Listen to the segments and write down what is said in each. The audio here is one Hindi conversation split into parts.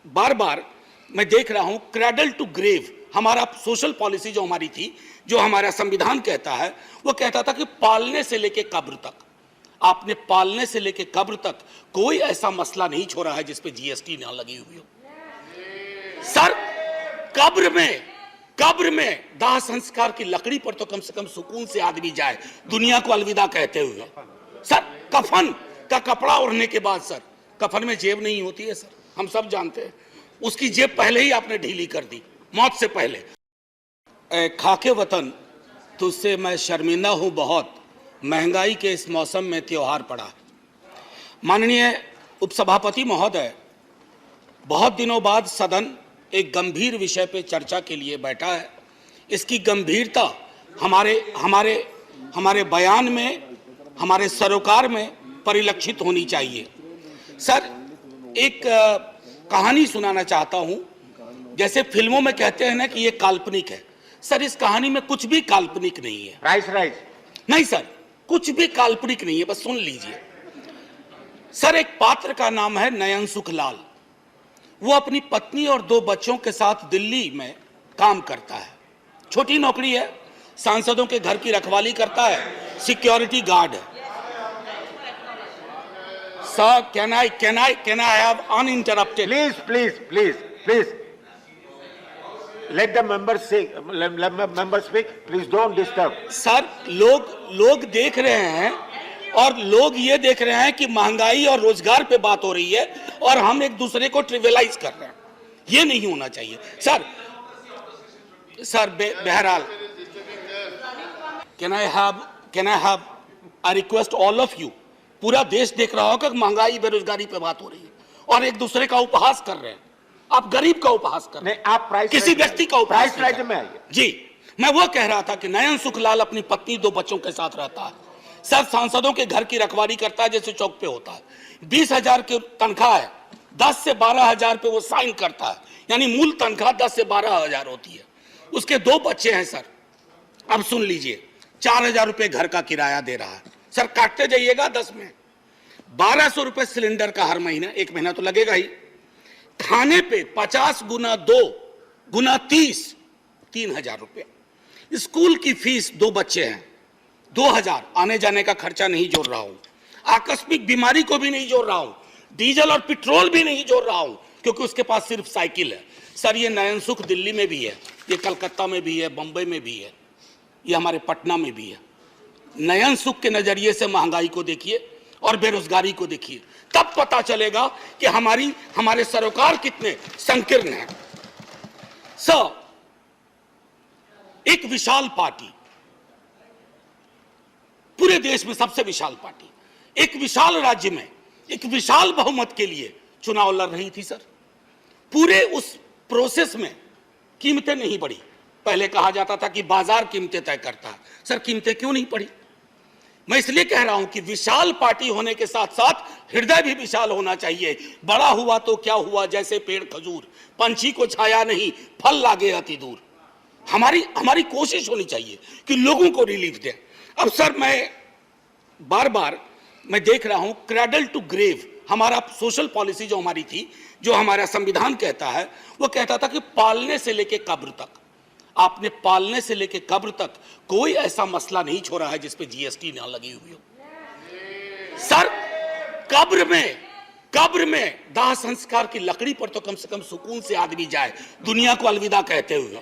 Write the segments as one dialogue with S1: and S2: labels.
S1: बार बार मैं देख रहा हूं क्रैडल टू ग्रेव हमारा सोशल पॉलिसी जो हमारी थी, जो हमारा संविधान कहता है, वो कहता था कि पालने से लेके कब्र तक, आपने पालने से लेके कब्र तक कोई ऐसा मसला नहीं छोड़ा है जिस पे जीएसटी ना लगी हुई हो। सर, कब्र में दाह संस्कार की लकड़ी पर तो कम से कम सुकून से आदमी जाए दुनिया को अलविदा कहते हुए। सर, कफन का कपड़ा ओढ़ने के बाद सर, कफन में जेब नहीं होती है सर, हम सब जानते हैं। उसकी जेब पहले ही आपने ढीली कर दी मौत से पहले। खाके वतन तुझसे मैं शर्मिंदा हूं बहुत, महंगाई के इस मौसम में त्योहार पड़ा। माननीय उपसभापति महोदय, बहुत दिनों बाद सदन एक गंभीर विषय पे चर्चा के लिए बैठा है। इसकी गंभीरता हमारे बयान में, हमारे सरोकार में परिलक्षित होनी चाहिए। सर, एक कहानी सुनाना चाहता हूं। जैसे फिल्मों में कहते हैं ना कि ये काल्पनिक है, सर इस कहानी में कुछ भी काल्पनिक नहीं है।
S2: राइस
S1: नहीं सर, कुछ भी काल्पनिक नहीं है, बस सुन लीजिए। सर, एक पात्र का नाम है नयन सुख लाल। वो अपनी पत्नी और 2 बच्चों के साथ दिल्ली में काम करता है। छोटी नौकरी है, सांसदों के घर की रखवाली करता है, सिक्योरिटी गार्ड है। Sir, can I have uninterrupted?
S2: Please. Let the members speak. Please don't disturb.
S1: Sir, लोग देख रहे हैं और लोग ये देख रहे हैं कि महंगाई और रोजगार पे बात हो रही है और हम एक दूसरे को ट्रिवियलाइज कर रहे हैं। ये नहीं होना चाहिए सर। बहरहाल, can I have I request all of you, पूरा देश देख रहा होगा कि महंगाई बेरोजगारी पे बात हो रही है और एक दूसरे का उपहास कर रहे हैं। आप गरीब का उपहास कर रहे हैं,
S2: आप प्राइस
S1: किसी व्यक्ति का उपहास
S2: में आइए।
S1: जी, मैं वो कह रहा था कि नयन सुखलाल अपनी पत्नी 2 बच्चों के साथ रहता है। सर, सांसदों के घर की रखवाली करता है जैसे चौक पे होता है। 20,000 की तनख्वाह है, 10 से 12,000 पे वो साइन करता है, यानी मूल तनख्वाह 10 से 12,000 होती है। उसके 2 बच्चे हैं सर। अब सुन लीजिए, 4,000 रुपए घर का किराया दे रहा है। सर, काटते जाइएगा 10 में 1,200 रुपए सिलेंडर का हर महीना, 1 महीना तो लगेगा ही। खाने पे 50 गुना 2 गुना 30, 3,000 रुपए। स्कूल की फीस, 2 बच्चे हैं, 2,000। आने जाने का खर्चा नहीं जोड़ रहा हूं, आकस्मिक बीमारी को भी नहीं जोड़ रहा हूं, डीजल और पेट्रोल भी नहीं जोड़ रहा हूं, क्योंकि उसके पास सिर्फ साइकिल है। सर, ये नयन सुख दिल्ली में भी है, ये कलकत्ता में भी है, बंबई में भी है, ये हमारे पटना में भी है। नयन सुख के नजरिए से महंगाई को देखिए और बेरोजगारी को देखिए, तब पता चलेगा कि हमारे सरोकार कितने संकीर्ण हैं। सर, एक विशाल पार्टी, पूरे देश में सबसे विशाल पार्टी, एक विशाल राज्य में एक विशाल बहुमत के लिए चुनाव लड़ रही थी। सर, पूरे उस प्रोसेस में कीमतें नहीं बढ़ी। पहले कहा जाता था कि बाजार कीमतें तय करता है। सर, कीमतें क्यों नहीं बढ़ी? मैं इसलिए कह रहा हूं कि विशाल पार्टी होने के साथ साथ हृदय भी विशाल होना चाहिए। बड़ा हुआ तो क्या हुआ, जैसे पेड़ खजूर, पंछी को छाया नहीं, फल लागे अति दूर। हमारी कोशिश होनी चाहिए कि लोगों को रिलीफ दें। अब सर, मैं बार बार देख रहा हूं क्रैडल टू ग्रेव हमारा सोशल पॉलिसी जो हमारी थी, जो हमारा संविधान कहता है, वो कहता था कि पालने से लेके कब्र तक, आपने पालने से लेके कब्र तक कोई ऐसा मसला नहीं छोड़ा है जिस पे जीएसटी ना लगी हुई हो। सर, कब्र में दाह संस्कार की लकड़ी पर तो कम से कम सुकून से आदमी जाए दुनिया को अलविदा कहते हुए।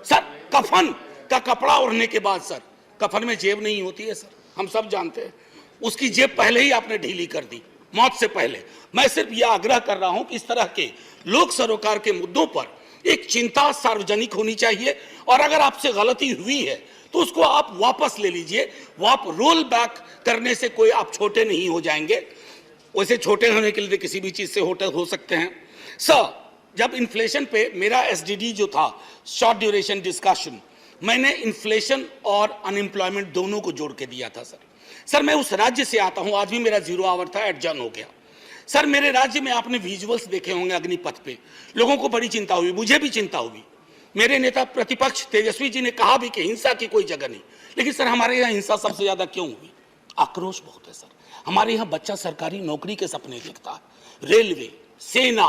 S1: सर, कफन का कपड़ा ओढ़ने के बाद सर, कफन में जेब नहीं होती है सर, हम सब जानते हैं। उसकी जेब पहले ही आपने ढीली कर दी मौत से पहले। मैं सिर्फ यह आग्रह कर रहा हूं कि इस तरह के लोक सरोकार के मुद्दों पर एक चिंता सार्वजनिक होनी चाहिए, और अगर आपसे गलती हुई है तो उसको आप वापस ले लीजिए। वो आप रोल बैक करने से कोई आप छोटे नहीं हो जाएंगे। वैसे छोटे होने के लिए किसी भी चीज से हो सकते हैं। सर, जब इन्फ्लेशन पे मेरा एसडीडी जो था, शॉर्ट ड्यूरेशन डिस्कशन, मैंने इन्फ्लेशन और अनएम्प्लॉयमेंट दोनों को जोड़ के दिया था। सर, मैं उस राज्य से आता हूं, आज भी मेरा 0 आवर था, एडजर्न हो गया। सर, मेरे राज्य में आपने विजुअल्स देखे होंगे अग्निपथ पे, लोगों को बड़ी चिंता हुई, मुझे भी चिंता हुई। मेरे नेता प्रतिपक्ष तेजस्वी जी ने कहा भी कि हिंसा की कोई जगह नहीं, लेकिन सर हमारे यहाँ हिंसा सबसे ज्यादा क्यों हुई? आक्रोश बहुत है सर। हमारे यहाँ बच्चा सरकारी नौकरी के सपने देखता है, रेलवे, सेना,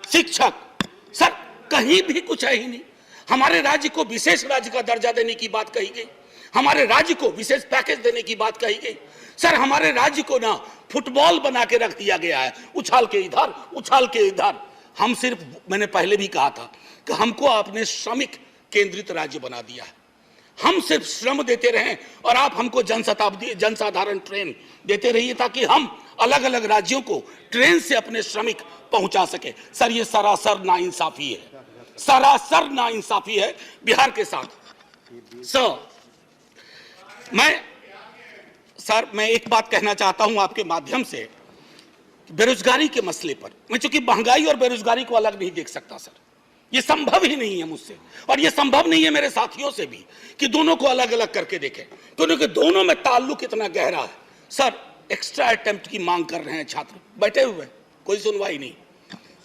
S1: शिक्षक, सर कहीं भी कुछ है ही नहीं। हमारे राज्य को विशेष राज्य का दर्जा देने की बात कही गई, हमारे राज्य को विशेष पैकेज देने की बात कही गई। सर हमारे राज्य को ना फुटबॉल बना के रख दिया गया है, उछाल के इधर उछाल के इधर। हम सिर्फ, मैंने पहले भी कहा था कि हमको आपने श्रमिक केंद्रित राज्य बना दिया है। हम सिर्फ श्रम देते रहें और आप हमको जनसाधारण ट्रेन देते रहिए ताकि हम अलग अलग राज्यों को ट्रेन से अपने श्रमिक पहुंचा सके। सर ये सरासर नाइंसाफी है, सरासर नाइंसाफी है बिहार के साथ। सर मैं एक बात कहना चाहता हूं आपके माध्यम से, बेरोजगारी के मसले पर। मैं चूंकि महंगाई और बेरोजगारी को अलग नहीं देख सकता सर, ये संभव ही नहीं है मुझसे, और ये संभव नहीं है मेरे साथियों से भी कि दोनों को अलग अलग करके देखें, क्योंकि दोनों में ताल्लुक इतना गहरा है। सर एक्स्ट्रा अटेम्प्ट की मांग कर रहे हैं छात्र, बैठे हुए, कोई सुनवाई नहीं।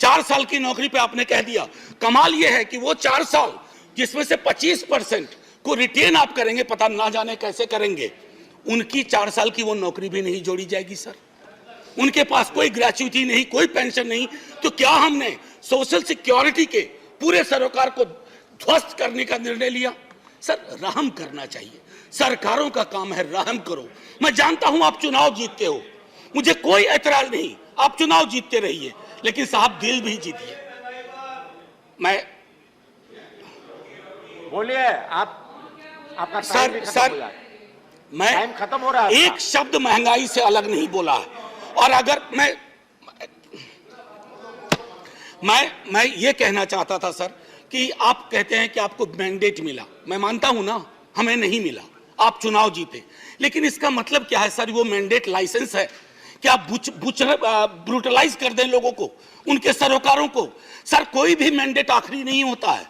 S1: 4 साल की नौकरी पे आपने कह दिया। कमाल यह है कि वो 4 साल जिसमें से 25% को रिटेन आप करेंगे, पता ना जाने कैसे करेंगे, उनकी 4 साल की वो नौकरी भी नहीं जोड़ी जाएगी सर। उनके पास कोई ग्रेच्युटी नहीं, कोई पेंशन नहीं। तो क्या हमने सोशल सिक्योरिटी के पूरे सरोकार को ध्वस्त करने का निर्णय लिया? सर रहम करना चाहिए, सरकारों का काम है, रहम करो। मैं जानता हूं आप चुनाव जीतते हो, मुझे कोई ऐतराज नहीं, आप चुनाव जीतते रहिए, लेकिन साहब दिल भी जीतिए। मैं
S2: बोलिए, आपका टाइम भी खत्म हो जाए।
S1: मैं
S2: टाइम खत्म हो रहा है।
S1: एक शब्द महंगाई से अलग नहीं बोला है। और अगर मैं ये कहना चाहता था सर कि आप कहते हैं कि आपको मैंडेट मिला, मैं मानता हूं ना, हमें नहीं मिला, आप चुनाव जीते, लेकिन इसका मतलब क्या है सर? वो मैंडेट लाइसेंस है कि आप ब्रूटलाइज कर दें लोगों को, उनके सरोकारों को। सर कोई भी मैंडेट आखिरी नहीं होता है,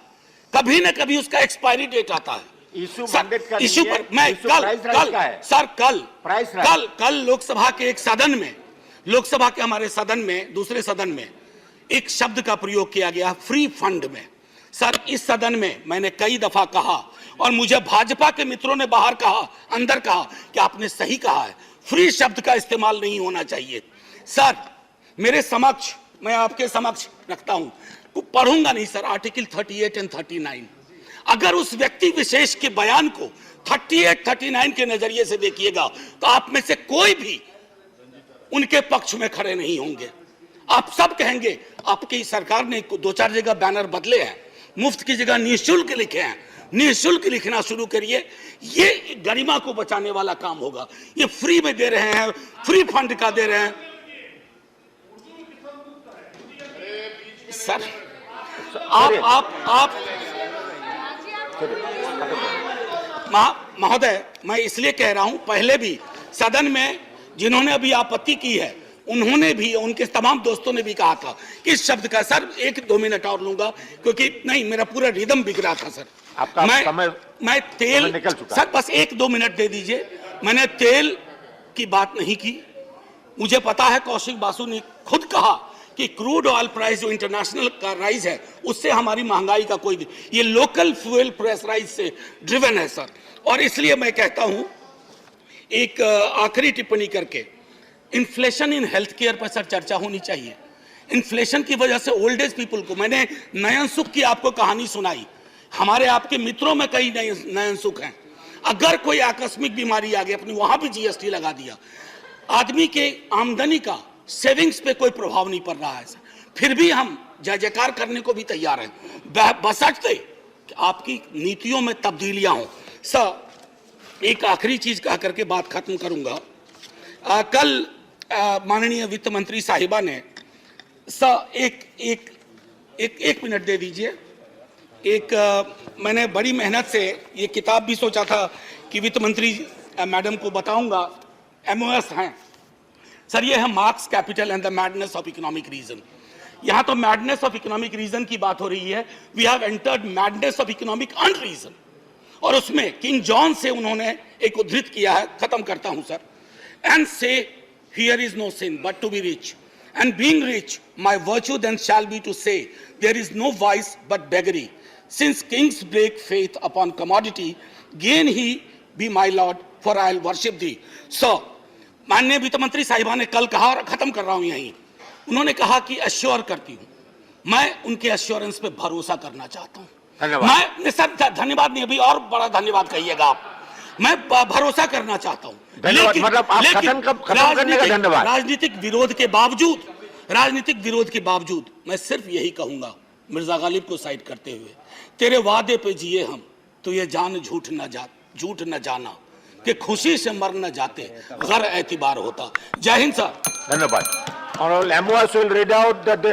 S1: कभी ना कभी उसका एक्सपायरी डेट आता है।
S2: इशू मैंडेट का
S1: इशू पर मैं कल लोकसभा के एक सदन में, लोकसभा के हमारे सदन में, दूसरे सदन में एक शब्द का प्रयोग किया गया, फ्री फंड में। सर इस सदन में मैंने कई दफा कहा, और मुझे भाजपा के मित्रों ने बाहर कहा, अंदर कहा कि आपने सही कहा है, फ्री शब्द का इस्तेमाल नहीं होना चाहिए। सर मेरे समक्ष, मैं आपके समक्ष रखता हूं, पढ़ूंगा नहीं सर, आर्टिकल 38 एंड 39। अगर उस व्यक्ति विशेष के बयान को 38, 39 के नजरिए से देखिएगा तो आप में से कोई भी उनके पक्ष में खड़े नहीं होंगे। आप सब कहेंगे आपकी सरकार ने 2-4 जगह बैनर बदले हैं, मुफ्त की जगह निःशुल्क लिखे हैं, निःशुल्क लिखना शुरू करिए, ये गरिमा को बचाने वाला काम होगा। ये फ्री में दे रहे हैं, फ्री फंड का दे रहे हैं सर। आप महोदय, मैं इसलिए कह रहा हूं, पहले भी सदन में जिन्होंने अभी आपत्ति की है, उन्होंने भी, उनके तमाम दोस्तों ने भी कहा था कि इस शब्द का, सर 1-2 मिनट और लूंगा क्योंकि नहीं, मेरा पूरा रिदम बिक रहा था सर।
S2: आपका
S1: मैं तेल,
S2: निकल चुका।
S1: सर बस 1-2 मिनट दे दीजिए। मैंने तेल की बात नहीं की, मुझे पता है कौशिक बासु ने खुद कहा कि क्रूड ऑयल प्राइस जो इंटरनेशनल का राइज है, उससे हमारी महंगाई का कोई, ये लोकल फ्यूल प्राइस राइज से ड्रिवन है सर। और इसलिए मैं कहता हूं, एक आखिरी टिप्पणी करके, इन्फ्लेशन इन हेल्थ केयर पर सर चर्चा होनी चाहिए। इन्फ्लेशन की वजह से ओल्ड एज पीपल को, मैंने नयन सुख की आपको कहानी सुनाई, हमारे आपके मित्रों में कई नयन सुख हैं। अगर कोई आकस्मिक बीमारी आ गई, अपनी वहां भी जीएसटी लगा दिया, आदमी के आमदनी का सेविंग्स पे कोई प्रभाव नहीं पड़ रहा है, फिर भी हम जय जयकार करने को भी तैयार हैं, बशर्ते कि आपकी नीतियों में तब्दीलियां हो। सर एक आखिरी चीज कह करके बात खत्म करूंगा। कल माननीय वित्त मंत्री साहिबा ने, सर एक मिनट दे दीजिए। मैंने बड़ी मेहनत से ये किताब भी सोचा था कि वित्त मंत्री मैडम को बताऊंगा, MOS हैं सर, ये है Marx capital and the madness of economic reason. यहां तो मैडनेस ऑफ इकोनॉमिक रीजन की बात हो रही है, we have entered madness of economic unreason. और उसमें किंग जॉन से उन्होंने एक उद्धृत किया है, खत्म करता हूं sir. And say here is no sin but to be rich, and being rich my virtue then shall be to say there is no vice but beggary, since kings break faith upon commodity, gain he be my lord for I will worship thee. So माननीय वित्त मंत्री साहिबा ने कल कहा, और खत्म कर रहा हूं यहीं, उन्होंने कहा कि अश्योर करती हूं, मैं उनके एश्योरेंस पे भरोसा करना चाहता हूं।
S2: धन्यवाद।
S1: मैं सर धन्यवाद नहीं, अभी और बड़ा धन्यवाद कहिएगा आप। मैं भरोसा करना चाहता हूं,
S2: धन्यवाद, मतलब आप खत्म करने का धन्यवाद।
S1: राजनीतिक विरोध के बावजूद मैं सिर्फ यही कहूंगा, मिर्जा गालिब को साइड करते हुए, तेरे वादे पे जिए हम तो ये जान झूठ न जाना कि खुशी से मर न जाते गर एतबार होता। जय हिंद सर।
S2: धन्यवाद। Honorable MOS will read out the